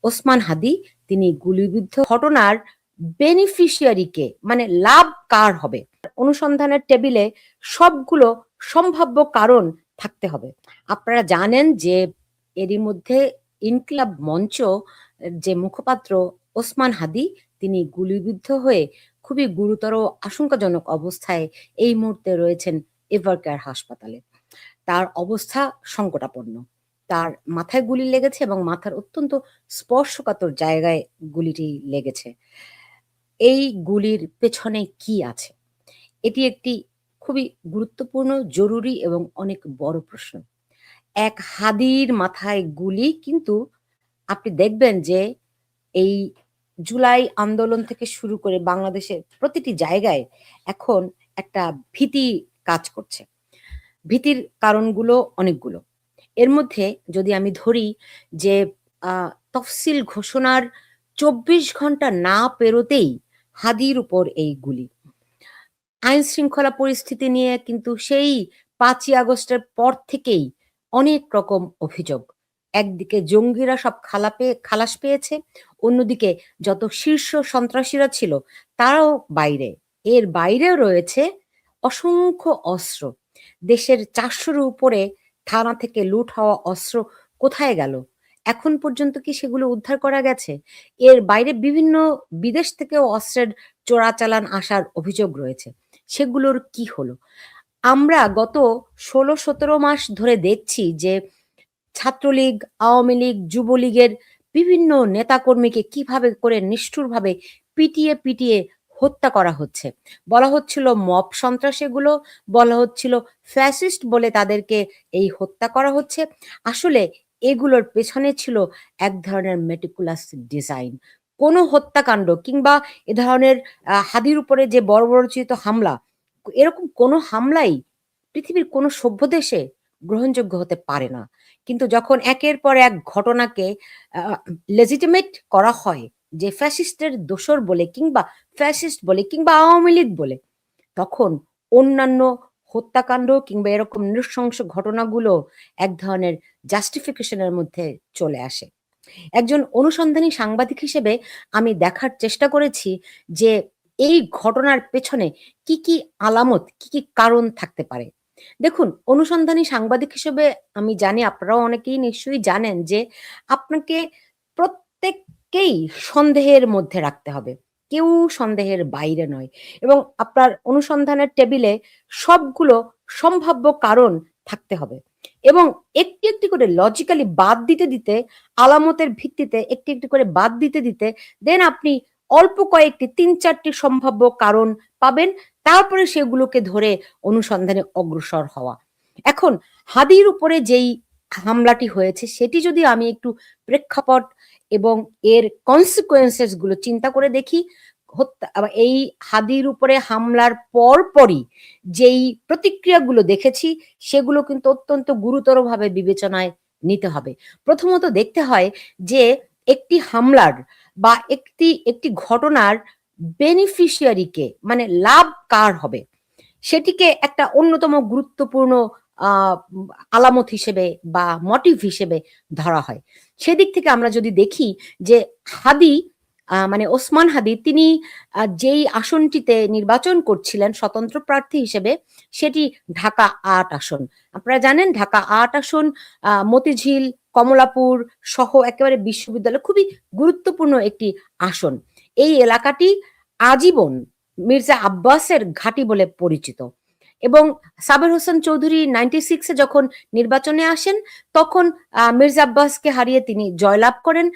ওসমান হাদি তিনি গুলিবিদ্ধ ঘটনার বেনিফিশিয়ারি কে, মানে লাভ কার হবে? অনুসন্ধানের টেবিলে সবগুলো সম্ভাব্য কারণ থাকতে হবে। আপনারা জানেন যে এরই মধ্যে ইনকিলাব মঞ্চ যে মুখপাত্র ওসমান হাদি তিনি গুলিবিদ্ধ হয়ে খুবই গুরুতর আশঙ্কাজনক অবস্থায় এই মুহূর্তে রয়েছেন এভারকেয়ার হাসপাতালে। তার অবস্থা সংকটাপন্ন। তার মাথায় গুলি লেগেছে এবং মাথার অত্যন্ত স্পর্শকাতর জায়গায় গুলিটি লেগেছে। এই গুলির পেছনে কি আছে? এটি একটি খুবই গুরুত্বপূর্ণ, জরুরি এবং অনেক বড় প্রশ্ন। এক হাদির মাথায় গুলি, কিন্তু আপনি দেখবেন যে এই জুলাই আন্দোলন থেকে শুরু করে বাংলাদেশের প্রতিটি জায়গায় এখন একটা ভীতি কাজ করছে। ভীতির কারণগুলো অনেকগুলো। এর মধ্যে যদি আমি ধরি যে তফসিল ঘোষণার ২৪ ঘন্টা না পেরোতেই হাদির উপর এই গুলি। আইন শৃঙ্খলা পরিস্থিতি নিয়ে কিন্তু সেই ৫ই আগস্টের পর থেকেই অনেক রকম অভিযোগ। একদিকে জঙ্গিরা সব খালাস পেয়েছে, অন্যদিকে যত শীর্ষ সন্ত্রাসীরা ছিল তারাও বাইরে। এর বাইরেও রয়েছে অসংখ্য অস্ত্র। দেশের ৪০০-র উপরে থানা থেকে লুট হওয়া অস্ত্র কোথায় গেল? এখন পর্যন্ত কি সেগুলো উদ্ধার করা গেছে? এর বাইরে বিভিন্ন বিদেশ থেকেও অস্ত্রের চোরাচালান আসার অভিযোগ রয়েছে। সেগুলোর কি হলো? আমরা গত ১৬-১৭ মাস ধরে দেখছি যে ছাত্রলীগ, আওয়ামী লীগ, যুবলীগের বিভিন্ন নেতাকর্মীকে কিভাবে করে নিষ্ঠুরভাবে পিটিয়ে হত্যা করা হচ্ছে। বলা হচ্ছিল মব সন্ত্রাস এগুলো, বলা হচ্ছিল ফ্যাসিস্ট বলে তাদেরকে এই হত্যা করা হচ্ছে। আসলে এগুলোর পেছনে ছিল এক ধরনের মেটিকুলাস ডিজাইন। কোনো হত্যাকাণ্ড কিংবা এ ধরনের হাদির উপরে যে বর্বরোচিত হামলা, এরকম কোনো হামলাই পৃথিবীর কোনো সভ্য দেশে গ্রহণযোগ্য হতে পারে না। কিন্তু যখন একের পর এক ঘটনাকে লেজিটিমেট করা হয় যে ফ্যাসিস্টের দোসর বলে কিংবা ফ্যাসিস্ট বলে কিংবা আওয়ামী লীগ বলে, তখন অন্যান্য হত্যাকাণ্ড কিংবা এরকম নৃশংস ঘটনাগুলো এক ধরনের জাস্টিফিকেশনের মধ্যে চলে আসে। একজন অনুসন্ধানী সাংবাদিক হিসেবে আমি দেখার চেষ্টা করেছি যে এই ঘটনার পেছনে কি আলামত, কি কারণ থাকতে পারে। দেখুন, অনুসন্ধানী সাংবাদিক হিসেবে আমি জানি, আপনারাও অনেকেই নিশ্চয়ই জানেন যে আপনাকে প্রত্যেককেই সন্দেহের মধ্যে রাখতে হবে। কেউ সন্দেহের বাইরে নয়, এবং আপনার অনুসন্ধানের টেবিলে সবগুলো সম্ভাব্য কারণ থাকতে হবে এবং একটি করে লজিক্যালি বাদ দিতে আলামতের ভিত্তিতে একটি করে বাদ দিতে দেন আপনি অল্প কয়েকটি ৩-৪টি সম্ভাব্য কারণ পাবেন। তারপরে সেগুলোকে ধরে অনুসন্ধানে অগ্রসর হওয়া। এখন হাদির উপরে যেই হামলাটি হয়েছে সেটি যদি আমি একটু প্রেক্ষাপট এবং এর কনসিকুয়েন্সেস গুলো চিন্তা করে দেখি, এই হাদির উপরে হামলার পরই যেই প্রতিক্রিয়াগুলো দেখেছি সেগুলো কিন্তু অত্যন্ত গুরুতরভাবে বিবেচনায় নিতে হবে। প্রথমত দেখতে হয় যে একটি হামলার বা একটি ঘটনার বেনিফিশিয়ারি কে, মানে লাভ কার হবে? সেটিকে একটা অন্যতম গুরুত্বপূর্ণ আলামত হিসেবে বা মোটিভ হিসেবে ধরা হয়। সেদিক থেকে আমরা যদি দেখি যে হাদি, মানে ওসমান হাদি, তিনি যেই আসনটিতে নির্বাচন করছিলেন স্বতন্ত্র প্রার্থী হিসেবে, সেটি ঢাকা ৮ আসন। আপনারা জানেন ঢাকা ৮ আসন মতিঝিল, কমলাপুর সহ একেবারে বিশ্ববিদ্যালয় খুবই গুরুত্বপূর্ণ একটি আসন। এই এলাকাটি আজীবন মির্জা আব্বাসের ঘাঁটি বলে পরিচিত, এবং সাবের হোসেন চৌধুরী 96-এ যখন নির্বাচনে আসেন তখন মির্জা আব্বাসকে হারিয়ে তিনি জয়লাভ করেন।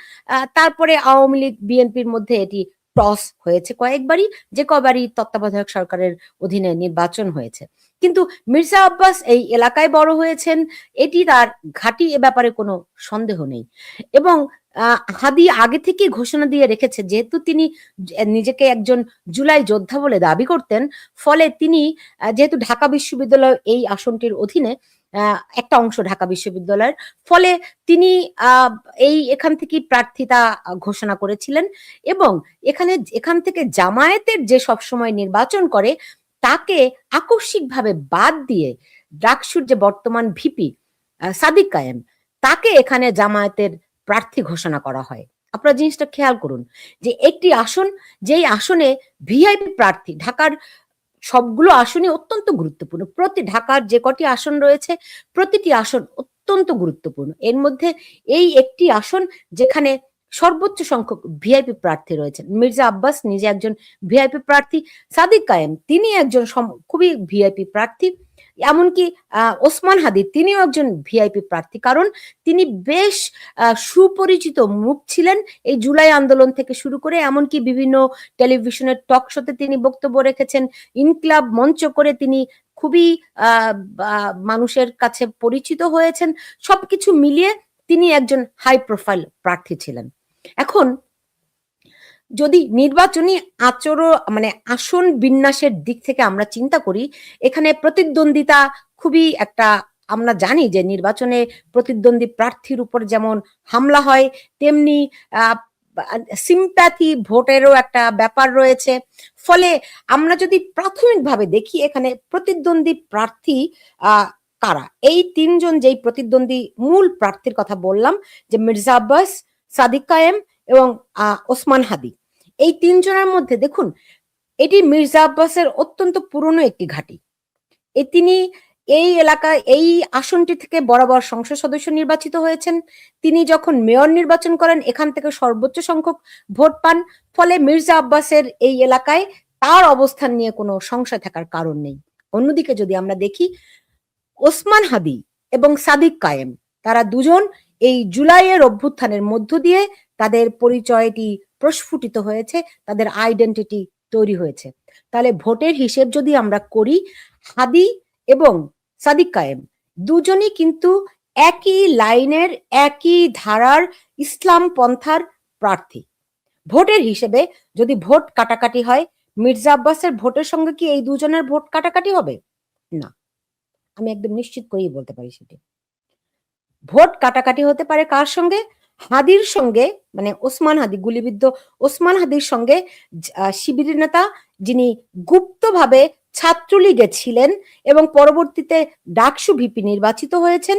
তারপরে আওয়ামী লীগ বিএনপির মধ্যে এটি টস হয়েছে কয়েকবারই, যে কবারই তত্ত্বাবধায়ক সরকারের অধীনে নির্বাচন হয়েছে। কিন্তু মির্জা আব্বাস এই এলাকায় বড় হয়েছেন, এটি তার ঘাঁটি, এ ব্যাপারে কোনো সন্দেহ নেই। এবং হাদি আগে থেকে ঘোষণা দিয়ে রেখেছে, যেহেতু তিনি নিজেকে একজন জুলাই যোদ্ধা বলে দাবি করতেন, ফলে তিনি যেহেতু ঢাকা বিশ্ববিদ্যালয় এই আসনটির অধীনে একটা অংশ ঢাকা বিশ্ববিদ্যালয়ের, ফলে তিনি এখান থেকে প্রার্থিতা ঘোষণা করেছিলেন, এবং এখান থেকে জামায়াতের যে সবসময় নির্বাচন করে তাকে আকস্মিকভাবে বাদ দিয়ে ডাকসুর যে বর্তমান ভিপি সাদিক কায়েম, তাকে এখানে জামায়াতের প্রার্থী ঘোষণা করা হয়। আপনারা জিনিসটা খেয়াল করুন যে একটি আসন, যেই আসনে ভিআইপি প্রার্থী, ঢাকার সবগুলো আসনই অত্যন্ত গুরুত্বপূর্ণ। ঢাকার যে কটি আসন রয়েছে প্রতিটি আসন অত্যন্ত গুরুত্বপূর্ণ। এর মধ্যে এই একটি আসন যেখানে সর্বোচ্চ সংখ্যক ভিআইপি প্রার্থী রয়েছেন। মির্জা আব্বাস নিজে একজন ভিআইপি প্রার্থী, সাদিক কায়েম তিনি একজন খুবই ভিআইপি প্রার্থী, এমনকি ওসমান হাদি তিনিও একজন ভিআইপি প্রার্থী, কারণ তিনি বেশ সুপরিচিত মুখ ছিলেন এই জুলাই আন্দোলন থেকে শুরু করে, এমনকি বিভিন্ন টেলিভিশনের টক শোতে তিনি বক্তব্য রেখেছেন, ইনকিলাব মঞ্চ করে তিনি খুবই মানুষের কাছে পরিচিত হয়েছেন। সবকিছু মিলিয়ে তিনি একজন হাই প্রোফাইল প্রার্থী ছিলেন। এখন যদি নির্বাচনী মানে আসন বিন্যাসের দিক থেকে আমরা চিন্তা করি, এখানে প্রতিদ্বন্দ্বিতা খুবই একটা, আমরা জানি যে নির্বাচনে প্রতিদ্বন্দ্বী প্রার্থীর উপর যেমন হামলা হয়, তেমনি সিম্প্যাথি ভোটেরও একটা ব্যাপার রয়েছে। ফলে আমরা যদি প্রাথমিকভাবে দেখি এখানে প্রতিদ্বন্দ্বী প্রার্থী কারা, এই তিনজন যেই প্রতিদ্বন্দ্বী মূল প্রার্থীর কথা বললাম, যে মির্জা আব্বাস, সাদিক কায়েম এবং ওসমান হাদি, এই তিনজনের মধ্যে দেখুন এটি মির্জা আব্বাসের অত্যন্ত পুরনো একটি ঘাঁটি। তিনি এই এলাকায় এই আসনটি থেকে বরাবর সংসদ সদস্য নির্বাচিত হয়েছেন। তিনি যখন মেয়র নির্বাচন করেন এখান থেকে সর্বোচ্চ সংখ্যক ভোট পান। ফলে মির্জা আব্বাসের এই এলাকায় তার অবস্থান নিয়ে কোনো সংশয় থাকার কারণ নেই। অন্যদিকে যদি আমরা দেখি ওসমান হাদি এবং সাদিক কায়েম, তারা দুজন এই জুলাইয়ের অভ্যুত্থানের মধ্য দিয়ে তাদের পরিচয়টি প্রস্ফুটিত হয়েছে, তাদের আইডেন্টিটি তৈরি হয়েছে। তাহলে ভোটের হিসেব যদি আমরা করি, হাদি এবং সাদিক কায়েম দুজনই কিন্তু একই লাইনের, একই ধারার ইসলাম পন্থার প্রার্থী। ভোটের হিসেবে যদি ভোট কাটাকাটি হয়, মির্জা আব্বাসের ভোটের সঙ্গে কি এই দুজনের ভোট কাটাকাটি হবে? না, আমি একদম নিশ্চিত করেই বলতে পারি সেটি। ভোট কাটাকাটি হতে পারে কার সঙ্গে? হাদির সঙ্গে, মানে ওসমান হাদি, গুলিবিদ্ধ ওসমান হাদির সঙ্গে শিবিরের নেতা যিনি গুপ্তভাবে ছাত্রলীগে ছিলেন এবং পরবর্তীতে ডাকসু ভিপি নির্বাচিত হয়েছেন,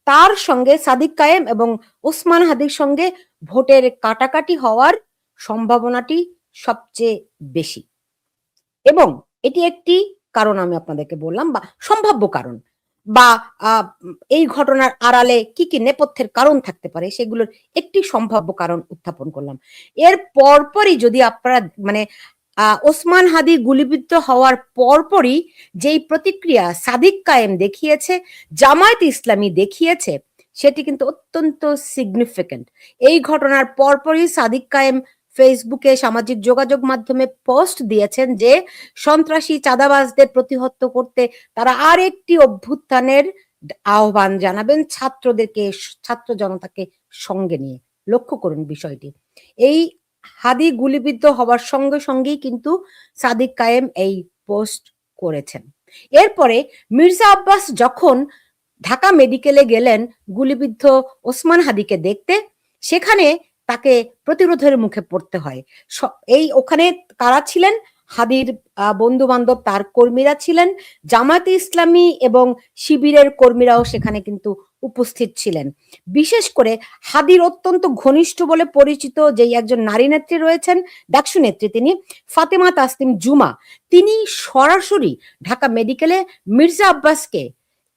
তার সঙ্গে সাদিক কায়েম এবং ওসমান হাদির সঙ্গে ভোটের কাটাকাটি হওয়ার সম্ভাবনাটি সবচেয়ে বেশি। এবং এটি একটি কারণ আমি আপনাদেরকে বললাম, বা সম্ভাব্য কারণ, বা এই ঘটনার আড়ালে কি কি নেপথ্যের কারণ থাকতে পারে সেগুলোর একটি সম্ভাব্য কারণ উত্থাপন করলাম। এর পরপরই যদি আপনারা মানে ওসমান হাদি গুলিবিদ্ধ হওয়ার পরপরই যেই প্রতিক্রিয়া সাদিক কায়েম দেখিয়েছে, জামায়াত ইসলামী দেখিয়েছে, সেটি কিন্তু অত্যন্ত সিগনিফিক্যান্ট। এই ঘটনার পরপরই সাদিক কায়েম ফেসবুকে, সামাজিক যোগাযোগ মাধ্যমে পোস্ট দিয়েছেন যে সন্ত্রাসী চাঁদাবাজদের প্রতিহত করতে তারা আরেকটি অভ্যুত্থানের আহ্বান জানাবেন, ছাত্রদেরকে, ছাত্র জনতাকে সঙ্গে নিয়ে। লক্ষ্য করুন বিষয়টি, এই হাদি গুলিবিদ্ধ হওয়ার সঙ্গে সঙ্গেই কিন্তু সাদিক কায়েম এই পোস্ট করেছেন। এরপরে মির্জা আব্বাস যখন ঢাকা মেডিকেলে গেলেন গুলিবিদ্ধ ওসমান হাদিকে দেখতে, সেখানে তাকে প্রতিরোধের মুখে পড়তে হয়। এই ওখানে কারা ছিলেন? হাদির বন্ধু বান্ধব, তার কর্মীরা ছিলেন, জামায়াতে ইসলামী এবং শিবিরের কর্মীরাও সেখানে কিন্তু উপস্থিত ছিলেন। বিশেষ করে হাদির অত্যন্ত ঘনিষ্ঠ বলে পরিচিত যেই একজন নারী নেত্রী রয়েছেন, ডাকসু নেত্রী, তিনি ফাতেমা তাসনিম জুমা, তিনি সরাসরি ঢাকা মেডিকেলে মির্জা আব্বাসকে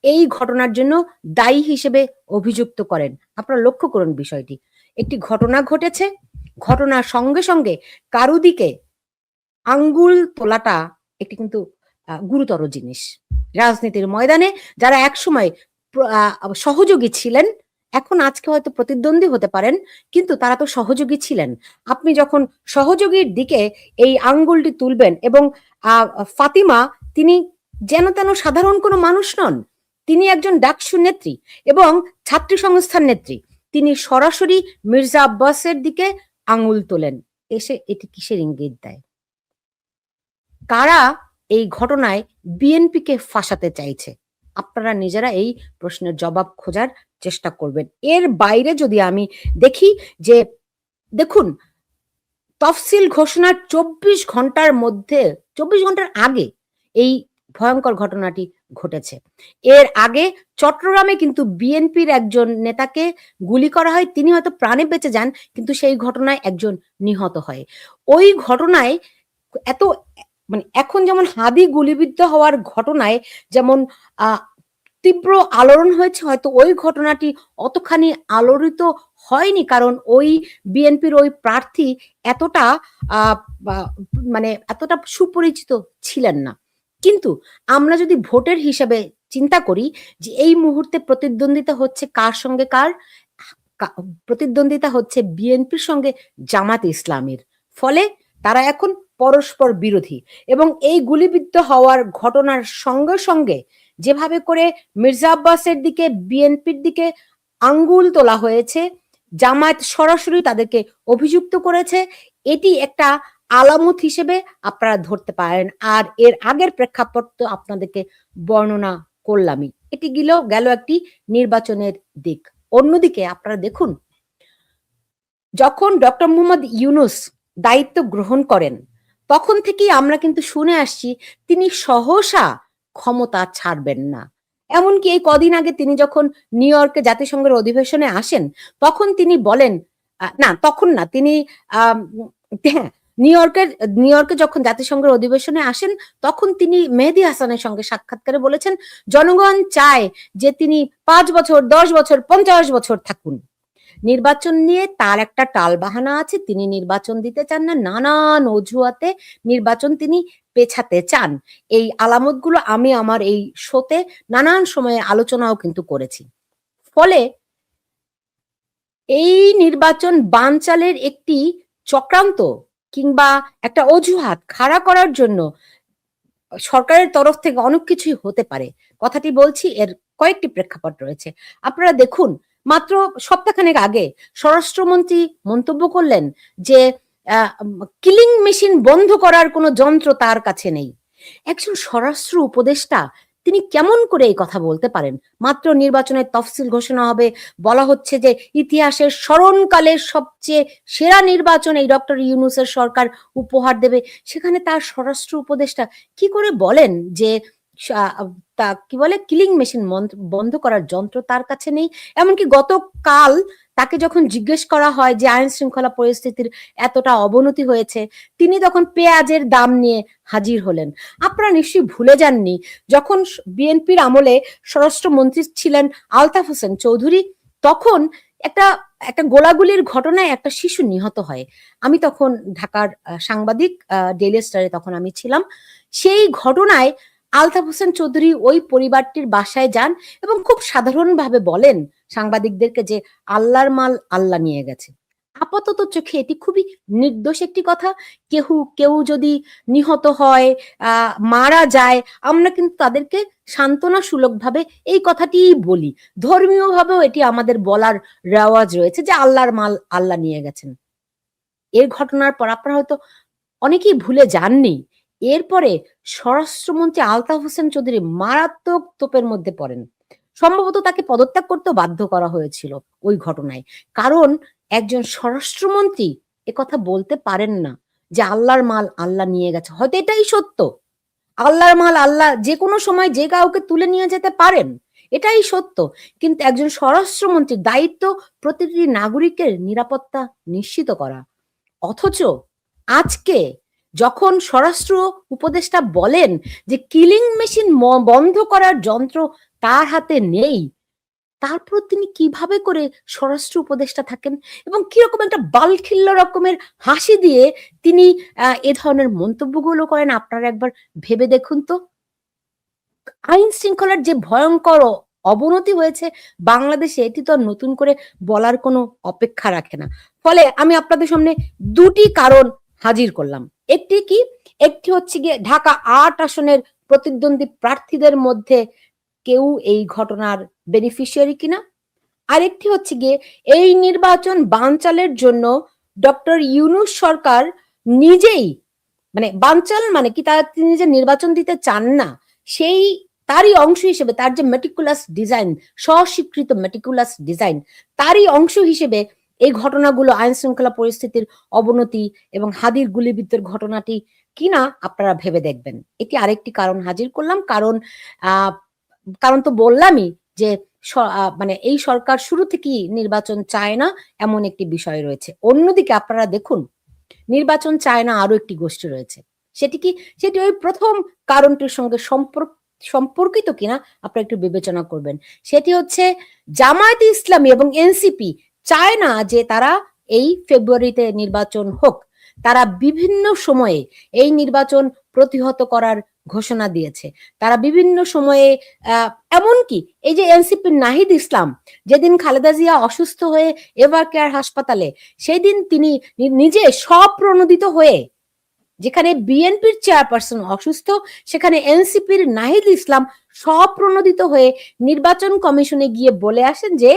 এই ঘটনার জন্য দায়ী হিসেবে অভিযুক্ত করেন। আপনারা লক্ষ্য করুন বিষয়টি, একটি ঘটনা ঘটেছে, ঘটনার সঙ্গে সঙ্গে কারুদিকে আঙ্গুল তোলাটা একটি কিন্তু গুরুতর জিনিস। রাজনীতির ময়দানে যারা একসময় সহযোগী ছিলেন, এখন আজকে হয়তো প্রতিদ্বন্দ্বী হতে পারেন, কিন্তু তারা তো সহযোগী ছিলেন। আপনি যখন সহযোগীর দিকে এই আঙ্গুলটি তুলবেন, এবং ফাতিমা তিনি যেন তেন সাধারণ কোনো মানুষ নন, তিনি একজন ডাকসু নেত্রী এবং ছাত্রী সংস্থার নেত্রী, তিনি সরাসরি মির্জা আব্বাসের দিকে আঙুল তোলেন। এটি কিসের ইঙ্গিত দেয়? কারা এই ঘটনায় বিএনপিকে ফাঁসাতে চাইছে? আপনারা নিজেরা এই প্রশ্নের জবাব খোঁজার চেষ্টা করবেন। এর বাইরে যদি আমি দেখি যে, দেখুন, তফসিল ঘোষণার 24 ঘন্টার মধ্যে, 24 ঘন্টার আগে এই ভয়ঙ্কর ঘটনাটি ঘটেছে। এর আগে চট্টগ্রামে কিন্তু বিএনপির একজন নেতাকে গুলি করা হয়। তিনি হয়তো প্রাণে বেঁচে যান, কিন্তু সেই ঘটনায় একজন নিহত হয়। ওই ঘটনায় এত মানে এখন যেমন হাদি গুলিবিদ্ধ হওয়ার ঘটনায় যেমন আ তীব্র আলোড়ন হয়েছে, হয়তো ওই ঘটনাটি অতখানি আলোড়িত হয়নি। কারণ ওই বিএনপির ওই প্রার্থী এতটা আ বা মানে এতটা সুপরিচিত ছিলেন না। কিন্তু আমরা যদি ভোটের হিসাবে চিন্তা করি যে এই মুহূর্তে প্রতিদ্বন্দ্বিতা হচ্ছে কার সঙ্গে কার? কা প্রতিদ্বন্দ্বিতা হচ্ছে বিএনপির সঙ্গে জামাতে ইসলামীর। ফলে তারা এখন পরস্পর বিরোধী এবং এই গুলিবিদ্ধ হওয়ার ঘটনার সঙ্গে, সঙ্গে যেভাবে করে মির্জা আব্বাসের দিকে বিএনপির দিকে আঙ্গুল তোলা হয়েছে, জামায়াত সরাসরি তাদেরকে অভিযুক্ত করেছে। এটি একটা আলামত হিসেবে আপনারা ধরতে পারেন। আর এর আগের প্রেক্ষাপট তো আপনাদেরকে বর্ণনা করলামই। এটি গেল একটি নির্বাচনের দিক। অন্যদিকে আপনারা দেখুন, যখন ডক্টর মোহাম্মদ ইউনূস দায়িত্ব গ্রহণ করেন, তখন থেকেই আমরা কিন্তু শুনে আসছি তিনি সহসা ক্ষমতা ছাড়বেন না। এমনকি এই কদিন আগে তিনি যখন নিউ ইয়র্কে জাতিসংঘের অধিবেশনে আসেন, তখন তিনি বলেন না তখন না তিনি আম হ্যাঁ, নিউ ইয়র্কে যখন জাতিসংঘের অধিবেশনে আসেন, তখন তিনি মেহেদী হাসানের সঙ্গে সাক্ষাৎকারে বলেছেন, জনগণ চায় যে তিনি ৫ বছর, ১০ বছর, ৫০ বছর থাকুন। নির্বাচন নিয়ে তার একটা টালবাহানা আছে। তিনি নির্বাচন দিতে চান না। নানান অজুহাতে নির্বাচন তিনি পেছাতে চান। এই আলামতগুলো আমি আমার এই শোতে নানান সময়ে আলোচনাও কিন্তু করেছি। ফলে এই নির্বাচন বানচালের একটি চক্রান্ত কিংবা একটা অজুহাত খাড়া করার জন্য সরকারের তরফ থেকে অনেক কিছুই হতে পারে। কথাটি বলছি, এর কয়েকটি প্রেক্ষাপট রয়েছে। আপনারা দেখুন, মাত্র সপ্তাহখানেক আগে স্বরাষ্ট্রমন্ত্রী মন্তব্য করলেন যে কিলিং মেশিন বন্ধ করার কোনো যন্ত্র তার কাছে নেই। একজন স্বরাষ্ট্র উপদেষ্টা তিনি কেমন করে এই কথা বলতে পারেন? মাত্র নির্বাচনের তফসিল ঘোষণা হবে, বলা হচ্ছে যে ইতিহাসের স্মরণকালের সবচেয়ে সেরা নির্বাচন এই ডক্টর ইউনূসের সরকার উপহার দেবে। সেখানে তার স্বরাষ্ট্র উপদেষ্টা কি করে বলেন যে তা কি বলে কিলিং মেশিন বন্ধ করার যন্ত্র তার কাছে নেই? এমনকি গতকাল তাকে যখন জিজ্ঞেস করা হয় যে আইন শৃঙ্খলা পরিস্থিতির এতটা অবনতি হয়েছে, তিনি তখন পেঁয়াজের দাম নিয়ে হাজির হলেন। আপনারা নিশ্চয়ই ভুলে যাননি, যখন বিএনপির আমলে স্বরাষ্ট্রমন্ত্রী ছিলেন আলতাফ হোসেন চৌধুরী, তখন একটা একটা গোলাগুলির ঘটনায় একটা শিশু নিহত হয়। আমি তখন ঢাকার সাংবাদিক, ডেইলি স্টারে তখন আমি ছিলাম। সেই ঘটনায় আলতাফ হোসেন চৌধুরী ওই পরিবারটির বাসায় যান এবং খুব সাধারণভাবে বলেন সাংবাদিকদেরকে যে আল্লাহর মাল আল্লাহ নিয়ে গেছে। আপাতত চোখে এটি খুবই নির্দোষ একটি কথা। কেউ যদি নিহত হয়, মারা যায়, আমরা কিন্তু তাদেরকে সান্ত্বনাসূলকভাবে এই কথাটিই বলি। ধর্মীয়ভাবেও এটি আমাদের বলার রেওয়াজ রয়েছে যে আল্লাহর মাল আল্লাহ নিয়ে গেছেন। এর ঘটনার পর আপনারা হয়তো অনেকেই ভুলে যাননি, এরপরে স্বরাষ্ট্রমন্ত্রী আলতাফ হোসেন চৌধুরী মারাত্মক তোপের মধ্যে পড়েন। সম্ভবত তাকে পদত্যাগ করতেও বাধ্য করা হয়েছিল ওই ঘটনায়। কারণ একজন স্বরাষ্ট্রমন্ত্রী একথা বলতে পারেন না যে আল্লাহর মাল আল্লাহ নিয়ে গেছে। হয়তো এটাই সত্য। আল্লাহর মাল আল্লাহ যেকোনো সময় যে কাউকে তুলে নিয়ে যেতে পারেন। এটাই সত্য। কিন্তু একজন স্বরাষ্ট্রমন্ত্রীর দায়িত্ব প্রতিটি নাগরিকের নিরাপত্তা নিশ্চিত করা। অথচ আজকে যখন স্বরাষ্ট্র উপদেষ্টা বলেন যে কিলিং মেশিন বন্ধ করার যন্ত্র তার হাতে নেই, তারপর তিনি কিভাবে করে স্বরাষ্ট্র উপদেষ্টা থাকেন এবং কিরকম একটা বালখিল্য রকমের হাসি দিয়ে তিনি এ ধরনের মন্তব্যগুলো করেন, আপনারা একবার ভেবে দেখুন তো। আইন শৃঙ্খলার যে ভয়ঙ্কর অবনতি হয়েছে বাংলাদেশে, এটি তো নতুন করে বলার কোনো অপেক্ষা রাখে না। ফলে আমি আপনাদের সামনে দুটি কারণ হাজির করলাম। একটি কি? একটি হচ্ছে গিয়ে ঢাকা ৮ আসনের প্রতিদ্বন্দ্বী প্রার্থীদের মধ্যে কেউ এই ঘটনার বেনিফিশিয়ারি কিনা। আরেকটি হচ্ছে গিয়ে এই নির্বাচন বানচালের জন্য ডক্টর ইউনূস সরকার নিজেই, মানে বানচাল মানে কি, তিনি যে নির্বাচন দিতে চান না, সেই তারই অংশ হিসেবে তার যে মেটিকুলাস ডিজাইন, স্বস্বীকৃত মেটিকুলাস ডিজাইন, তারই অংশ হিসেবে এই ঘটনাগুলো, আইন শৃঙ্খলা পরিস্থিতির অবনতি এবং হাদির গুলিবিদ্ধের ঘটনাটি কিনা আপনারা ভেবে দেখবেন। এটি আরেকটি কারণ হাজির করলাম। কারণ তো বললামই যে মানে এই সরকার শুরু থেকেই নির্বাচন চায় না, এমন একটি বিষয় রয়েছে। অন্যদিকে আপনারা দেখুন, নির্বাচন চায় না আরো একটি গোষ্ঠী রয়েছে। সেটি কি? সেটি ওই ১ম কারণটির সঙ্গে সম্পর্কিত কিনা আপনারা একটু বিবেচনা করবেন। সেটি হচ্ছে জামায়াতে ইসলামী এবং এনসিপি চায় না যে তারা এই ফেব্রুয়ারিতে নির্বাচন হোক। তারা বিভিন্ন সময়ে এই নির্বাচন প্রতিহত করার ঘোষণা দিয়েছে। তারা বিভিন্ন সময়ে এমনকি এই যে এনসিপির নাহিদ ইসলাম যেদিন খালেদা জিয়া অসুস্থ হয়ে এভার কেয়ার হাসপাতালে, সেদিন তিনি নিজে স্বপ্রণোদিত হয়ে, যেখানে বিএনপির চেয়ারপারসন অসুস্থ, সেখানে এনসিপির নাহিদ ইসলাম স্বপ্রণোদিত হয়ে নির্বাচন কমিশনে গিয়ে বলে আসেন যে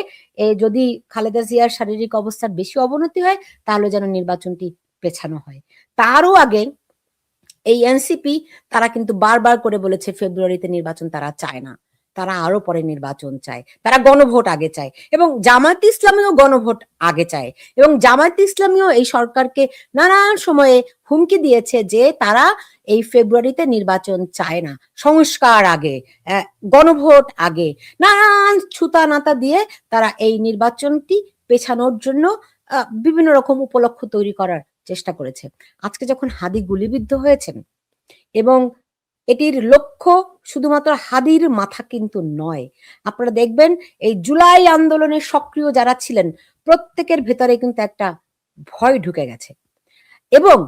যদি খালেদা জিয়ার শারীরিক অবস্থার বেশি অবনতি হয় তাহলে যেন নির্বাচনটি পেছানো হয়। তারও আগে এই এনসিপি তারা কিন্তু বারবার করে বলেছে ফেব্রুয়ারিতে নির্বাচন তারা চায় না, তারা আরো পরে নির্বাচন চায়, তারা গণভোট আগে চায়, এবং জামায়াত ইসলামীও গণভোট আগে চায়, এবং জামায়াত ইসলামীও এই সরকারকে নানান সময়ে হুমকি দিয়েছে যে তারা এই ফেব্রুয়ারিতে নির্বাচন চায় না, সংস্কার আগে, গণভোট আগে, নানান ছুতা নাতা দিয়ে তারা এই নির্বাচনটি পেছানোর জন্য বিভিন্ন রকম উপলক্ষ তৈরি করার চেষ্টা করেছে। আজকে যখন হাদি গুলিবিদ্ধ হয়েছেন, এবং এটির লক্ষ্য শুধুমাত্র হাদির মাথা কিন্তু নয়, আপনারা দেখবেন এই জুলাই আন্দোলনে সক্রিয় যারা ছিলেন প্রত্যেকের ভেতরে কিন্তু একটা ভয় ঢুকে গেছে, এবং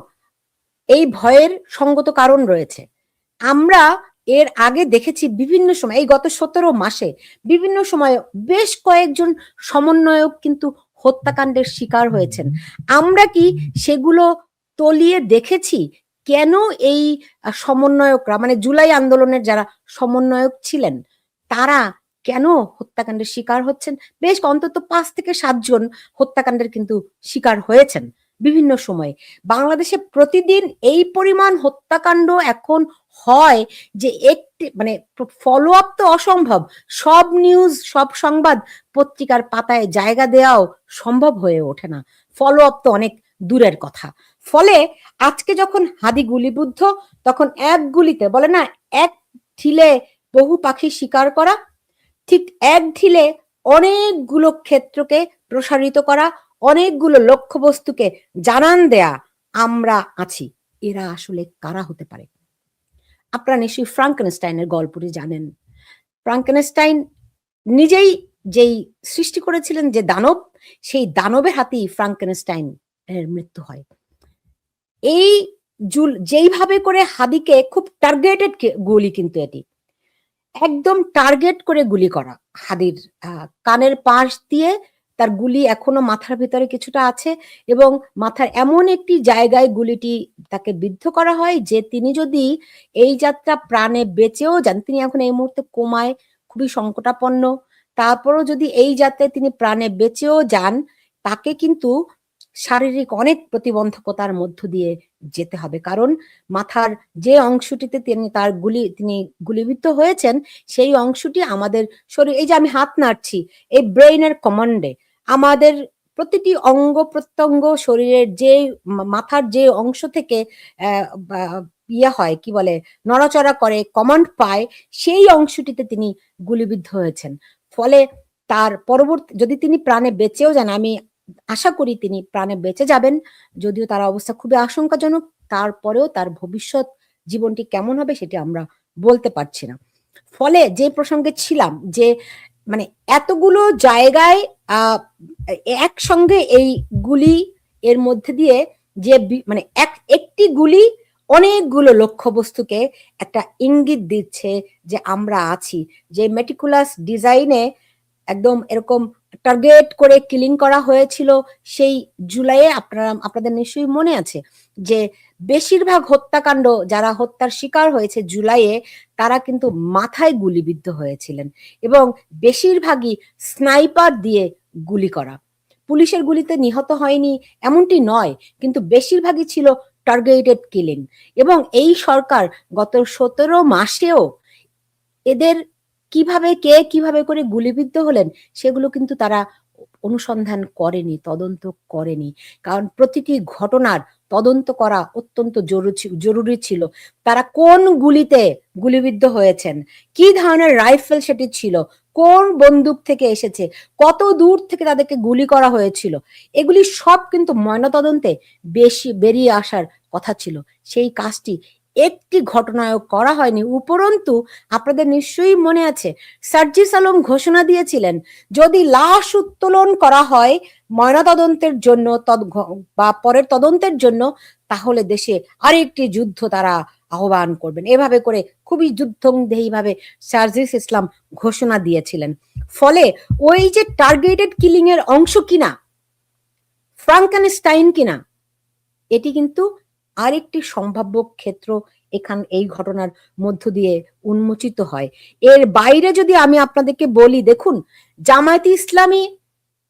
এই ভয়ের সঙ্গত কারণ রয়েছে। আমরা এর আগে দেখেছি বিভিন্ন সময়, এই গত ১৭ মাসে বিভিন্ন সময় বেশ কয়েকজন সমন্বয়ক কিন্তু হত্যাকাণ্ডের শিকার হয়েছেন। আমরা কি সেগুলো তলিয়ে দেখেছি? কেন এই সমন্বয়করা, মানে জুলাই আন্দোলনের যারা সমন্বয়ক ছিলেন, তারা কেন হত্যাকাণ্ডের শিকার হচ্ছেন? বেশ অন্তত ৫ থেকে ৭ জন হত্যাকাণ্ডের কিন্তু শিকার হয়েছেন বিভিন্ন সময়ে। বাংলাদেশে প্রতিদিন এই পরিমাণ হত্যাকাণ্ড এখন হয় যে একটি মানে ফলো আপ তো অসম্ভব, সব নিউজ, সব সংবাদ পত্রিকার পাতায় জায়গা দেওয়াও সম্ভব হয়ে ওঠে না, ফলো আপ তো অনেক দূরের কথা। ফলে আজকে যখন হাদি গুলিবিদ্ধ, তখন এক গুলিতে বলে না, এক ঢিলে বহু পাখি শিকার করা, ঠিক এক ঢিলে অনেকগুলো ক্ষেত্রকে প্রসারিত করা, অনেকগুলো লক্ষ্যবস্তুকে জানান দেয়া আমরা আছি। এরা আসলে কারা হতে পারে? আপনারা নিশ্চয়ই ফ্রাঙ্কেনস্টাইনের গল্পটি জানেন। ফ্রাঙ্কেনস্টাইন নিজেই যেই সৃষ্টি করেছিলেন যে দানব, সেই দানবের হাতেই ফ্রাঙ্কেনস্টাইন এর মৃত্যু হয়। এই যেইভাবে করে হাদিকে খুব টার্গেটেড গুলি, কিন্তু এটি একদম টার্গেট করে গুলি করা, হাদির কানের পাশ দিয়ে তার গুলি এখনো মাথার ভিতরে কিছুটা আছে, এবং মাথার এমন একটি জায়গায় গুলিটি তাকে বিদ্ধ করা হয় যে তিনি যদি এই যাত্রা প্রাণে বেঁচেও যান, তিনি এখন এই মুহূর্তে কোমায়, খুবই সংকটাপন্ন, তারপরও যদি এই যাত্রায় তিনি প্রাণে বেঁচেও যান, তাকে কিন্তু শারীরিক অনেক প্রতিবন্ধকতার মধ্য দিয়ে যেতে হবে। কারণ মাথার যে অংশটিতে তিনি গুলিবিদ্ধ হয়েছেন, সেই অংশটি আমাদের শরীর, এই যে আমি হাত নাড়ছি, এই ব্রেইনের কমান্ডে আমাদের প্রতিটি অঙ্গ প্রত্যঙ্গ শরীরের যে মাথার যে অংশ থেকে ইয়ে হয়, কি বলে, নড়াচড়া করে, কমান্ড পায়, সেই অংশটিতে তিনি গুলিবিদ্ধ হয়েছেন। ফলে তার পরবর্তী, যদি তিনি প্রাণে বেঁচেও যান, আমি আশা করি তিনি প্রাণে বেঁচে যাবেন, যদিও তার অবস্থা খুবই আশঙ্কাজনক, তারপরেও তার ভবিষ্যৎ জীবনটি কেমন হবে সেটি আমরা বলতে পারছি না। ফলে যে প্রসঙ্গে ছিলাম, যে মানে এতগুলো জায়গায় একসঙ্গে এই গুলি এর মধ্যে দিয়ে যে মানে একটি গুলি অনেকগুলো লক্ষ্যবস্তুকে একটা ইঙ্গিত দিচ্ছে যে আমরা আছি, যে মেটিকুলাস ডিজাইনে একদম এরকম টার্গেট করে কিলিং করা হয়েছিল সেই জুলাইয়ে। আপনাদের নিশ্চয়ই মনে আছে যে বেশিরভাগ হত্যাকাণ্ড, যারা হত্যার শিকার হয়েছে জুলাইয়ে, তারা কিন্তু মাথায় গুলিবিদ্ধ হয়েছিলেন, এবং বেশিরভাগই স্নাইপার দিয়ে গুলি করা। পুলিশের গুলিতে নিহত হয়নি এমনটি নয়, কিন্তু বেশিরভাগই ছিল টার্গেটেড কিলিং। এবং এই সরকার গত ১৭ মাসেও এদের কিভাবে করে গুলিবিদ্ধ হলেন সেগুলো কিন্তু তারা অনুসন্ধান করেনি, তদন্ত করেনি। কারণ প্রতিটি ঘটনার তদন্ত করা অত্যন্ত জরুরি ছিল। তারা কোন গুলিতে গুলিবিদ্ধ হয়েছেন, কি ধরনের রাইফেল সেটি ছিল, কোন বন্দুক থেকে এসেছে, কত দূর থেকে তাদেরকে গুলি করা হয়েছিল, এগুলি সব কিন্তু ময়নাতদন্তে বেরিয়ে আসার কথা ছিল। সেই কাজটি একটি ঘটনায়ও করা হয়নি। উপরন্তু আপনাদের নিশ্চয়ই মনে আছে, সার্জিস আলম ঘোষণা দিয়েছিলেন যদি লাশ উত্তোলন করা হয় ময়নাতদন্তের জন্য বা পরের তদন্তের জন্য, তাহলে দেশে আরেকটি যুদ্ধ তারা আহ্বান করবেন। এভাবে করে খুবই যুদ্ধংদেহী ভাবে সার্জিস ইসলাম ঘোষণা দিয়েছিলেন। ফলে ওই যে টার্গেটেড কিলিং এর অংশ কিনা, ফ্রাঙ্কেনস্টাইন কিনা, এটি কিন্তু আরেকটি সম্ভাব্য ক্ষেত্র এই ঘটনার মধ্য দিয়ে উন্মোচিত হয়। এর বাইরে যদি আমি আপনাদেরকে বলি, দেখুন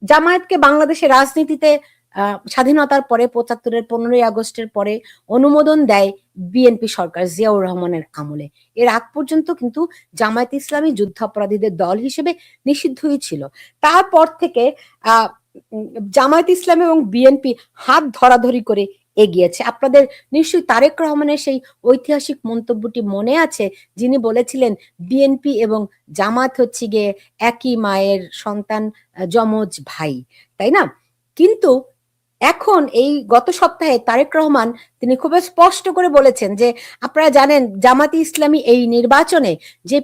জামায়াতকে বাংলাদেশের রাজনীতিতে স্বাধীনতার পরে ৭৫-এর ১৫ই আগস্টের পরে অনুমোদন দেয় বিএনপি সরকার জিয়াউর রহমানের আমলে। এর আগ পর্যন্ত কিন্তু জামায়াত ইসলামী যুদ্ধাপরাধীদের দল হিসেবে নিষিদ্ধই ছিল। তারপর থেকে জামায়াত ইসলাম এবং বিএনপি হাত ধরাধরি করে এগিয়েছে। আপনাদের নিশ্চয়ই তারেক রহমানের সেই ঐতিহাসিক মন্তব্যটি মনে আছে, যিনি বলেছিলেন বিএনপি এবং জামাত হচ্ছে গিয়ে একই মায়ের সন্তান, যমজ ভাই, তাই না? কিন্তু এখন এই গত সপ্তাহে তারেক রহমান তিনি খুব স্পষ্ট করে বলেছেন যে আপনারা জানেন জামাতি ইসলামী এই নির্বাচনে যে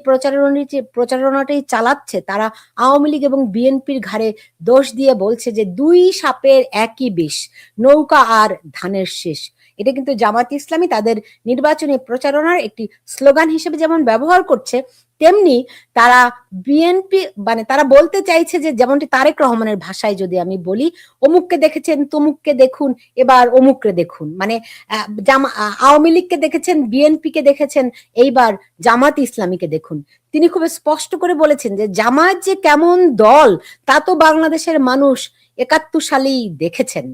প্রচারণাটি চালাচ্ছে, তারা আওয়ামী লীগ এবং বিএনপির ঘাড়ে দোষ দিয়ে বলছে যে দুই সাপের একই বিষ, নৌকা আর ধানের শীষ। এটা কিন্তু জামাতি ইসলামী তাদের নির্বাচনী প্রচারণার একটি স্লোগান হিসেবে যেমন ব্যবহার করছে, তেমনি তারা বিএনপি তারা বলতে চাইছে যে, যেমনটি তারেক রহমানের ভাষায় যদি আমি বলি, অমুককে দেখেছেন তমুককে দেখুন, এবার অমুককে দেখুন। আওয়ামী লীগকে দেখেছেন, বিএনপিকে দেখেছেন, এইবার জামাত ইসলামীকে দেখুন। তিনি খুব স্পষ্ট করে বলেছেন যে জামাত যে কেমন দল তা তো বাংলাদেশের মানুষ ৭১ সালেই দেখেছেন।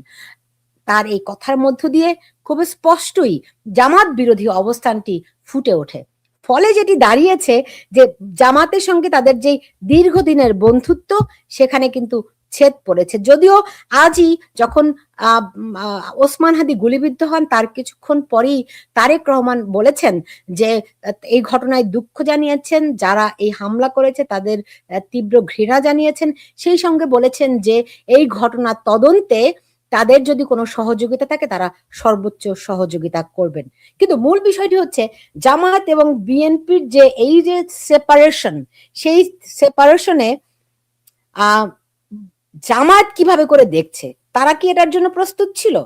তার এই কথার মধ্য দিয়ে খুব স্পষ্টই জামাত বিরোধী অবস্থানটি ফুটে ওঠে। ফলে যেটি দাঁড়িয়েছে যে জামাতের সঙ্গে তাদের যে দীর্ঘদিনের বন্ধুত্ব, সেখানে কিন্তু ছেদ পড়েছে। যদিও আজই যখন ওসমান হাদি গুলিবিদ্ধ হন, তার কিছুক্ষণ পরেই তারেক রহমান বলেছেন যে এই ঘটনায় দুঃখ জানিয়েছেন, যারা এই হামলা করেছে তাদের তীব্র ঘৃণা জানিয়েছেন, সেই সঙ্গে বলেছেন যে এই ঘটনা তদন্তে তাদের যদি কোনো সহযোগিতা থাকে তারা সর্বোচ্চ সহযোগিতা করবেন। কিন্তু মূল বিষয়টি হচ্ছে জামায়াত এবং বিএনপির যে এই যে সেপারেশন, সেই সেপারেশনে জামায়াত কিভাবে করে দেখছে, তারা কি এটার জন্য প্রস্তুত ছিল?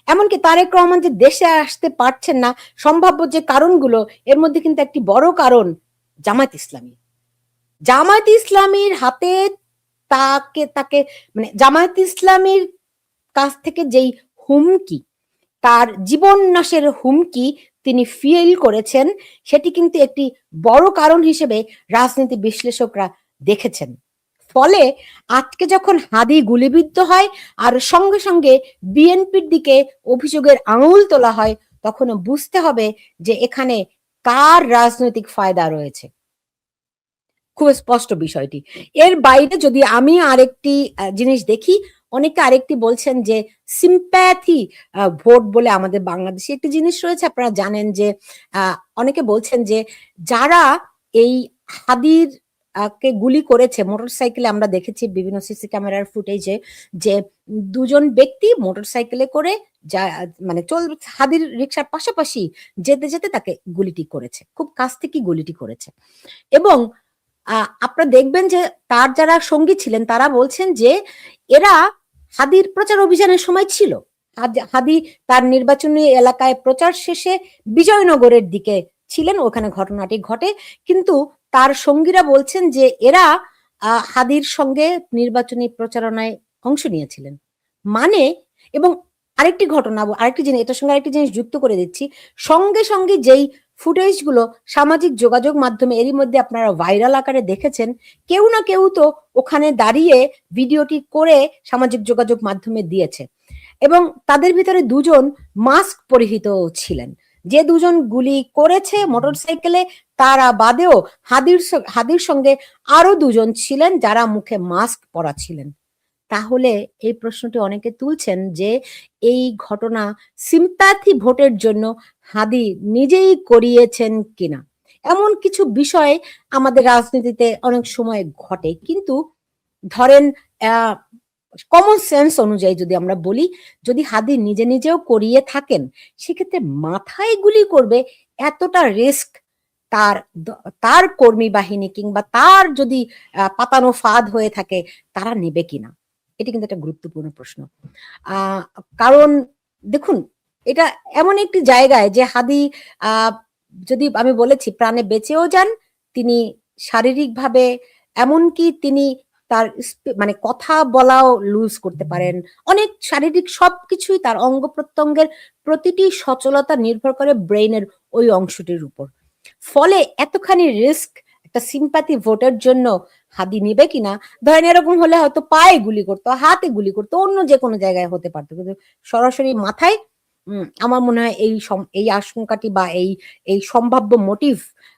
এমনকি তারেক রহমান যে দেশে আসতে পারছেন না, সম্ভাব্য যে কারণগুলো, এর মধ্যে কিন্তু একটি বড় কারণ জামায়াত ইসলামীর হাতে তাকে জামায়াত ইসলামীর কাছ থেকে যেই হুমকি, তার জীবন নাশের হুমকি তিনি ফিল করেছেন, সেটি কিন্তু একটি বড় কারণ হিসেবে রাজনীতি বিশ্লেষকরা দেখেছেন। ফলে আজকে যখন হাদি গুলিবিদ্ধ হয় আর সঙ্গে সঙ্গে বিএনপির দিকে অভিযোগের আঙুল তোলা হয়, তখন বুঝতে হবে যে এখানে কার রাজনৈতিক ফায়দা রয়েছে। খুব স্পষ্ট বিষয়টি। এর বাইরে যদি আমি আরেকটি জিনিস দেখি, অনেকে আরেকটি বলছেন যে সিম্প্যাথি ভোট বলে আমাদের বাংলাদেশে একটি জিনিস রয়েছে। আপনারা জানেন যে অনেকে বলছেন যে যারা এই হাদির কে গুলি করেছে মোটরসাইকেলে, আমরা দেখেছি বিভিন্ন সিসি ক্যামেরার ফুটেজে যে দুজন ব্যক্তি মোটরসাইকেলে করে হাদির রিকশার পাশাপাশি যেতে যেতে তাকে গুলিটি করেছে, খুব কাছ থেকে গুলিটি করেছে। এবং আপনারা দেখবেন যে তার যারা সঙ্গী ছিলেন তারা বলছেন যে এরা হাদির প্রচার অভিযানের সময় ছিল। হাদি তার নির্বাচনী এলাকায় প্রচার শেষে বিজয়নগরের দিকে ছিলেন, ওখানে ঘটনাটি ঘটে। কিন্তু তার সঙ্গীরা বলছেন যে এরা হাদির সঙ্গে নির্বাচনী প্রচারণায় অংশ নিয়েছিলেন। এবং আরেকটি জিনিস, এটার সঙ্গে আরেকটি জিনিস যুক্ত করে দিচ্ছি, সঙ্গে সঙ্গে যেই ফুটেজ গুলো সামাজিক যোগাযোগ মাধ্যমে এরই মধ্যে আপনারা ভাইরাল আকারে দেখেছেন, কেউ না কেউ তো ওখানে দাঁড়িয়ে ভিডিওটি করে সামাজিক যোগাযোগ মাধ্যমে দিয়েছে। এবং তাদের ভিতরে দুজন মাস্ক পরিহিত ছিলেন। যে দুজন গুলি করেছে মোটরসাইকেলে, তারা বাদেও হাদির সঙ্গে আরো দুজন ছিলেন যারা মুখে মাস্ক পরা ছিলেন। তাহলে এই প্রশ্নটি অনেকে তুলছেন যে এই ঘটনা সিম্প্যাথি ভোটের জন্য হাদি নিজেই করিয়েছেন কিনা। এমন কিছু বিষয় আমাদের রাজনীতিতে অনেক সময় ঘটে, কিন্তু ধরেন কমন সেন্স অনুযায়ী যদি আমরা বলি, যদি হাদি নিজে নিজেও করিয়ে থাকেন, সেক্ষেত্রে মাথায় গুলি করবে এতটা রিস্ক তার তার কর্মী বাহিনী কিংবা তার যদি পাতানো ফাঁদ হয়ে থাকে, তারা নেবে কিনা, এটি কিন্তু একটা গুরুত্বপূর্ণ প্রশ্ন। কারণ দেখুন, এটা এমন একটি জায়গায় যে হাদি যদি আমি বলেছি প্রাণে বেঁচেও যান, তিনি শারীরিকভাবে, এমনকি তিনি তার মানে কথা বলাও লুজ করতে পারেন, অনেক শারীরিক সবকিছুই, তার অঙ্গ প্রত্যঙ্গের প্রতিটি সচলতা নির্ভর করে ব্রেইনের ওই অংশটির উপর। ফলে এতখানি রিস্ক একটা সিম্প্যাথি ভোটের জন্য হাদি নিবে কিনা। ধরেন এরকম হলে হয়তো পায়ে গুলি করতো, হাতে গুলি করতো, অন্য যে কোনো জায়গায় হতে পারতো, কিন্তু সরাসরি মাথায় আমার মনে হয় এই আশঙ্কাটি বা এই সম্ভাব্য মোটিভ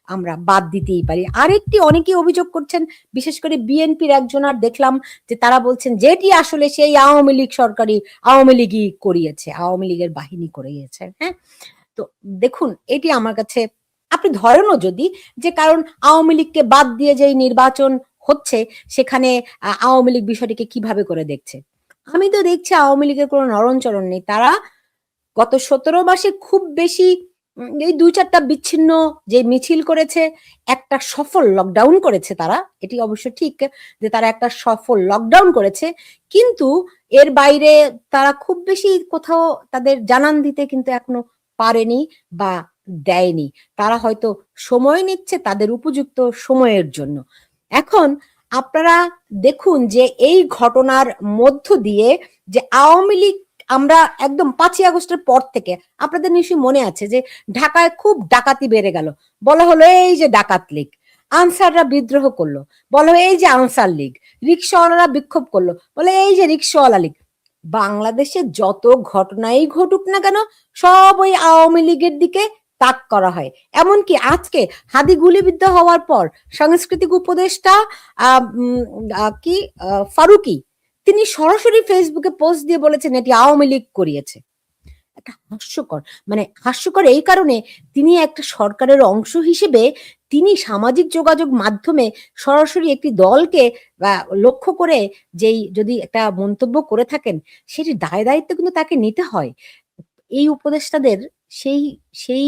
আমরা বাদ দিতেই পারি। আরেকটি অনেকে অভিযোগ করছেন, বিশেষ করে বিএনপির একজনার দেখলাম যে তারা বলছেন যেটি আসলে সেই আওয়ামী লীগ সরকারি, আওয়ামী লীগই করিয়েছে, আওয়ামী লীগের বাহিনী করিয়েছে। হ্যাঁ, তো দেখুন, এটি আমার কাছে, আপনি ধরেনও যদি যে কারণ আওয়ামী লীগকে বাদ দিয়ে যেই নির্বাচন হচ্ছে, সেখানে আওয়ামী লীগ বিষয়টিকে কিভাবে করে দেখছে, আমি তো দেখছি আওয়ামী লীগের কোনো নরণচরণ নেই। তারা গত 17 মাসে খুব বেশি এই 2-4টা বিচ্ছিন্ন যে মিছিল করেছে, একটা সফল লকডাউন করেছে তারা, এটি অবশ্য ঠিক যে তারা একটা সফল লকডাউন করেছে, কিন্তু এর বাইরে তারা খুব বেশি কোথাও তাদের জানান দিতে কিন্তু এখনো পারেনি বা দেয়নি। তারা হয়তো সময় নিচ্ছে তাদের উপযুক্ত সময়ের জন্য। এখন আপনারা দেখুন যে এই ঘটনার মধ্য দিয়ে যে আওয়ামী লীগ, আমরা একদম 5ই আগস্টের পর থেকে আপনাদের নিশ্চয়ই মনে আছে যে ঢাকায় খুব ডাকাতি বেড়ে গেল, বলা হলো এই যে ডাকাত লীগ, আনসাররা বিদ্রোহ করলো, বলা হলো এই যে আনসার লীগ, রিক্সাওয়ালারা বিক্ষোভ করলো, বলে এই যে রিক্সাওয়ালা লীগ। বাংলাদেশে যত ঘটনাই ঘটুক না কেন, সব ওই আওয়ামী লীগের দিকে তাক করা হয়। এমনকি আজকে হাদি গুলিবিদ্ধ হওয়ার পর সাংস্কৃতিক উপদেষ্টা কি ফারুকি, তিনি সরাসরি ফেসবুকে পোস্ট দিয়ে বলেছেন এটি আওয়ামী লীগ করিয়েছে। একটা হাস্যকর, মানে হাস্যকর এই কারণে, তিনি একটা সরকারের অংশ হিসেবে তিনি সামাজিক যোগাযোগ মাধ্যমে সরাসরি একটি দলকে লক্ষ্য করে যেই যদি একটা মন্তব্য করে থাকেন, সেটি দায় দায়িত্ব কিন্তু তাকে নিতে হয়। এই উপদেষ্টাদের সেই সেই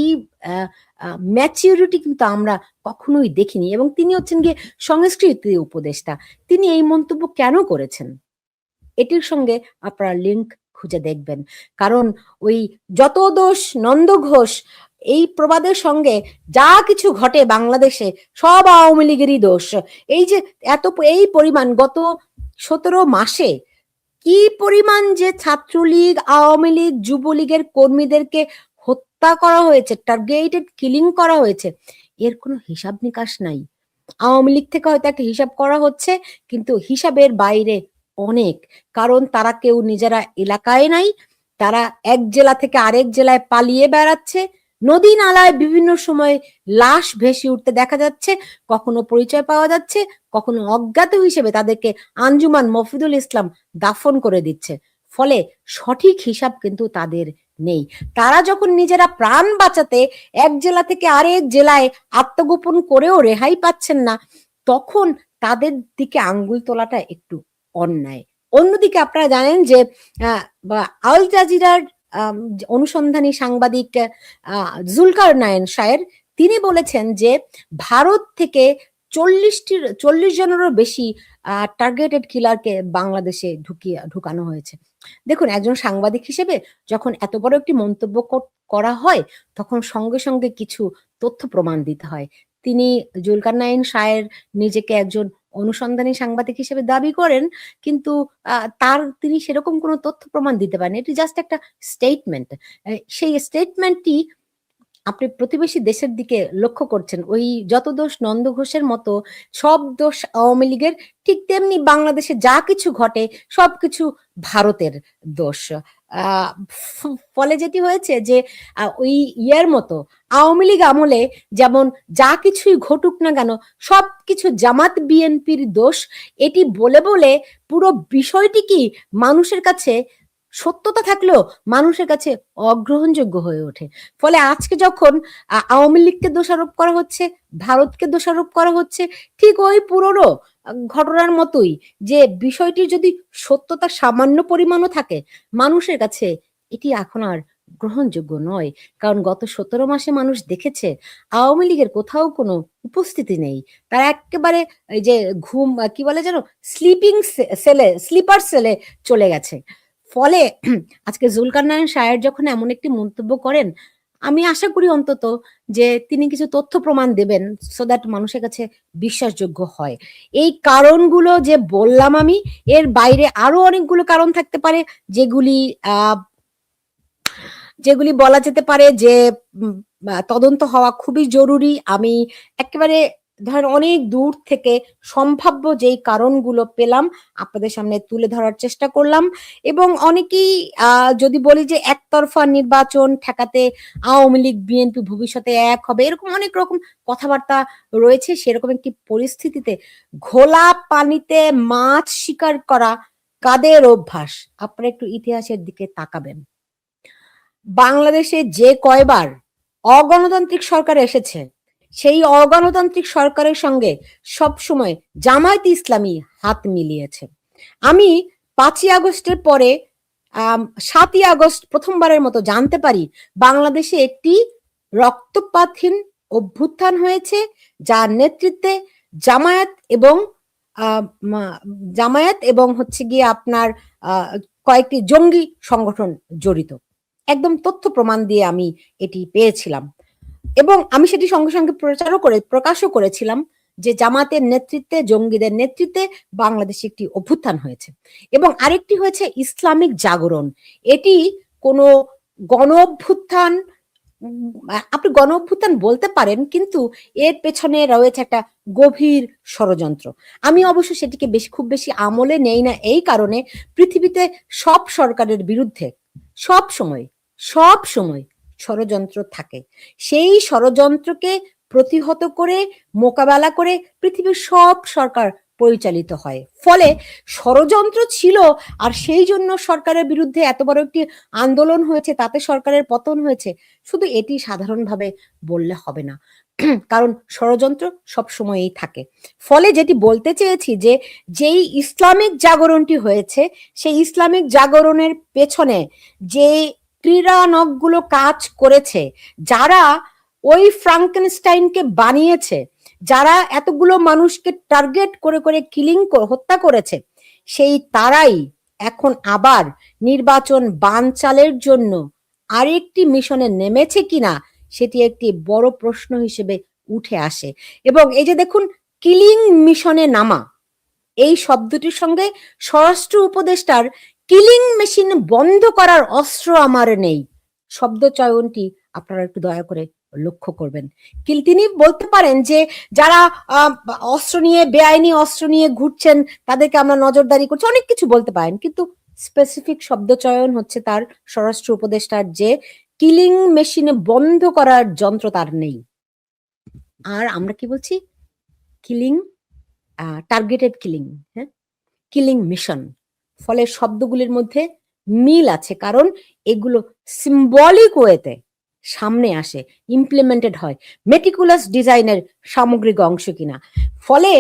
ম্যাচিউরিটি কিন্তু আমরা কখনোই দেখিনি, এবং তিনি হচ্ছেন গিয়ে সংস্কৃতি উপদেষ্টা। তিনি এই মন্তব্য কেন করেছেন, এটির সঙ্গে আপনারা লিঙ্ক খুঁজে দেখবেন। কারণ ওই যত দোষ নন্দ ঘোষ, এই প্রবাদের সঙ্গে যা কিছু ঘটে বাংলাদেশে সব আওয়ামী লীগেরই দোষ। এই যে এই পরিমাণ গত 17 মাসে কি পরিমাণ যে ছাত্রলীগ, আওয়ামী লীগ, যুবলীগের কর্মীদেরকে হত্যা করা হয়েছে, টার্গেটেড কিলিং করা হয়েছে, এর কোনো হিসাব নিকাশ নাই। আওয়ামী লীগ থেকে হয়তো একটা হিসাব করা হচ্ছে, কিন্তু হিসাবের বাইরে অনেক। কারণ তারা কেউ নিজেরা এলাকায় নাই, তারা এক জেলা থেকে আরেক জেলায় পালিয়ে বেড়াচ্ছে, নদী নালায় বিভিন্ন সময় লাশ ভেসে উঠতে দেখা যাচ্ছে, কখনো পরিচয় পাওয়া যাচ্ছে, কখনো অজ্ঞাত হিসেবে তাদেরকে আঞ্জুমান মফিদুল ইসলাম দাফন করে দিচ্ছে। ফলে সঠিক হিসাব কিন্তু তাদের নেই। তারা যখন নিজেরা প্রাণ বাঁচাতে এক জেলা থেকে আরেক জেলায় আত্মগোপন করেও রেহাই পাচ্ছেন না, তখন তাদের দিকে আঙ্গুল তোলাটা একটু অন্যায়। অন্যদিকে আপনারা জানেন যে আল জাজিরার অনুসন্ধানী সাংবাদিক জুলকারনাইন শায়ের, তিনি বলেছেন যে ভারত থেকে 40 জনেরও বেশি টার্গেটেড কিলারকে বাংলাদেশে ঢুকানো হয়েছে। দেখুন, একজন সাংবাদিক হিসেবে যখন এত বড় একটি মন্তব্য করা হয়, তখন সঙ্গে সঙ্গে কিছু তথ্য প্রমাণ দিতে হয়। তিনি জুলকারনাইন শায়ের নিজেকে একজন অনুসন্ধানী সাংবাদিক হিসেবে দাবি করেন, কিন্তু তিনি সেরকম কোনো তথ্য প্রমাণ দিতে পারেন। এটি জাস্ট একটা স্টেটমেন্ট। সেই স্টেটমেন্টটি আপনি প্রতিবেশী দেশের দিকে লক্ষ্য করছেন, ওই যত দোষ নন্দ ঘোষের মতো সব দোষ আওয়ামী লীগের, ঠিক তেমনি বাংলাদেশে যা কিছু ঘটে সবকিছু ভারতের দোষ। ফলে যেটি হয়েছে যে ওই ইয়ের মতো আওয়ামী লীগ আমলে যেমন যা কিছুই ঘটুক না কেন সবকিছু জামাত বিএনপির দোষ, এটি বলে বলে পুরো বিষয়টি কি মানুষের কাছে সত্যতা থাকলেও মানুষের কাছে অগ্রহণযোগ্য হয়ে ওঠে। ফলে আজকে যখন আওয়ামী লীগকে দোষারোপ করা হচ্ছে, ভারতকে দোষারোপ করা হচ্ছে, ঠিক ওই পুরনো ঘটনার মতোই, যে বিষয়টির যদি সত্যতা সামান্য পরিমাণও থাকে মানুষের কাছে এটি এখন আর গ্রহণযোগ্য নয়। কারণ গত 17 মাসে মানুষ দেখেছে আওয়ামী লীগের কোথাও কোনো উপস্থিতি নেই। তারা একেবারে এই যে ঘুম কি বলে যেন স্লিপার সেলে চলে গেছে। ফলে আজকে জুলকারনাইন সাহেব যখন এমন একটি মন্তব্য করেন, আমি আশা করি অন্তত যে তিনি কিছু তথ্য প্রমাণ দেবেন সো দ্যাট মানুষের কাছে বিশ্বাসযোগ্য হয়। এই কারণগুলো যে বললাম আমি, এর বাইরে আরো অনেকগুলো কারণ থাকতে পারে যেগুলি যেগুলি বলা যেতে পারে যে তদন্ত হওয়া খুবই জরুরি। আমি একেবারে ধরেন অনেক দূর থেকে সম্ভাব্য যেই কারণগুলো পেলাম আপনাদের সামনে তুলে ধরার চেষ্টা করলাম। এবং অনেকেই যদি বলি যে একতরফা নির্বাচন ঠেকাতে আওয়ামী লীগ বিএনপি ভবিষ্যতে এক হবে, এরকম অনেক রকম কথাবার্তা রয়েছে। সেরকম একটি পরিস্থিতিতে ঘোলা পানিতে মাছ শিকার করা কাদের অভ্যাস? আপনারা একটু ইতিহাসের দিকে তাকাবেন। বাংলাদেশে যে কয়বার অগণতান্ত্রিক সরকার এসেছে সেই অগণতান্ত্রিক সরকারের সঙ্গে সবসময় জামায়াত ইসলামী হাত মিলিয়েছে। আমি 5ই আগস্টের পরে 7ই আগস্ট প্রথমবারের মতো জানতে পারি বাংলাদেশে একটি রক্তপাতহীন অভ্যুত্থান হয়েছে, যার নেতৃত্বে জামায়াত এবং হচ্ছে গিয়ে আপনার কয়েকটি জঙ্গি সংগঠন জড়িত। একদম তথ্য প্রমাণ দিয়ে আমি এটি পেয়েছিলাম এবং আমি সেটি সঙ্গে সঙ্গে প্রকাশও করেছিলাম যে জামাতের নেতৃত্বে, জঙ্গিদের নেতৃত্বে বাংলাদেশে একটি অভ্যুত্থান হয়েছে। এবং আরেকটি হয়েছে ইসলামিক জাগরণ। এটি কোনো গণ অভ্যুত্থান, আপনি গণ অভ্যুত্থান বলতে পারেন, কিন্তু এর পেছনে রয়েছে একটা গভীর ষড়যন্ত্র। আমি অবশ্য সেটিকে খুব বেশি আমলে নেই না এই কারণে, পৃথিবীতে সব সরকারের বিরুদ্ধে সব সময় ষড়যন্ত্র থাকে। সেই ষড়যন্ত্রকে প্রতিহত করে মোকাবেলা করে পৃথিবীর সব সরকার পরিচালিত হয়। ফলে ষড়যন্ত্র ছিল আর সেই জন্য সরকারের বিরুদ্ধে এত বড় একটি আন্দোলন হয়েছে, তাতে সরকারের পতন হয়েছে, শুধু এটি সাধারণভাবে বললে হবে না। কারণ ষড়যন্ত্র সবসময়ই থাকে। ফলে যেটি বলতে চেয়েছি যে যেই ইসলামিক জাগরণটি হয়েছে সেই ইসলামিক জাগরণের পেছনে যে ক্রীড়ানকগুলো কাজ করেছে, যারা ওই ফ্রাঙ্কেনস্টাইনকে বানিয়েছে, যারা এতগুলো মানুষকে টার্গেট করে করে হত্যা করেছে, সেই তারাই এখন আবার নির্বাচন বানচালের জন্য আরেকটি মিশনে নেমেছে কিনা সেটি একটি বড় প্রশ্ন হিসেবে উঠে আসে। এবং এই যে দেখুন, কিলিং মিশনে নামা, এই শব্দটির সঙ্গে স্বরাষ্ট্র উপদেষ্টার কিলিং মেশিন বন্ধ করার অস্ত্র আমার নেই শব্দ চয়নটি আপনারা একটু দয়া করে লক্ষ্য করবেন। তিনি বলতে পারেন যে যারা অস্ত্র নিয়ে, বেআইনি অস্ত্র নিয়ে ঘুরছেন তাদেরকে আমরা নজরদারি করছি, অনেক কিছু বলতে পারেন, কিন্তু স্পেসিফিক শব্দ চয়ন হচ্ছে তার স্বরাষ্ট্র উপদেষ্টার যে কিলিং মেশিনে বন্ধ করার যন্ত্র তার নেই। আর আমরা কি বলছি? কিলিং, টার্গেটেড কিলিং, হ্যাঁ, কিলিং মিশন। ফলে শব্দগুলির মধ্যে মিল আছে, কারণ এগুলো সিম্বলিক ওয়েতে সামনে আসে, ইমপ্লিমেন্টেড হয়, মেটিকুলাস ডিজাইনের সামগ্রিক অংশ কিনা। ফলে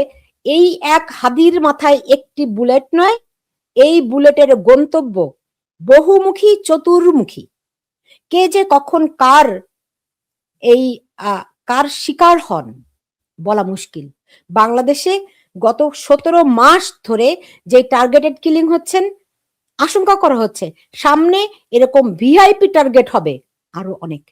এই এক হাদির মাথায় একটি বুলেট নয়, এই বুলেটের গন্তব্য বহুমুখী, চতুর্মুখী। কে যে কখন কার শিকার হন বলা মুশকিল। বাংলাদেশে গত 17 মাস ধরে যে টার্গেটেড কিলিং হচ্ছেন, আশঙ্কা করা হচ্ছে সামনে এরকম ভিআইপি টার্গেট হবে আরো অনেক।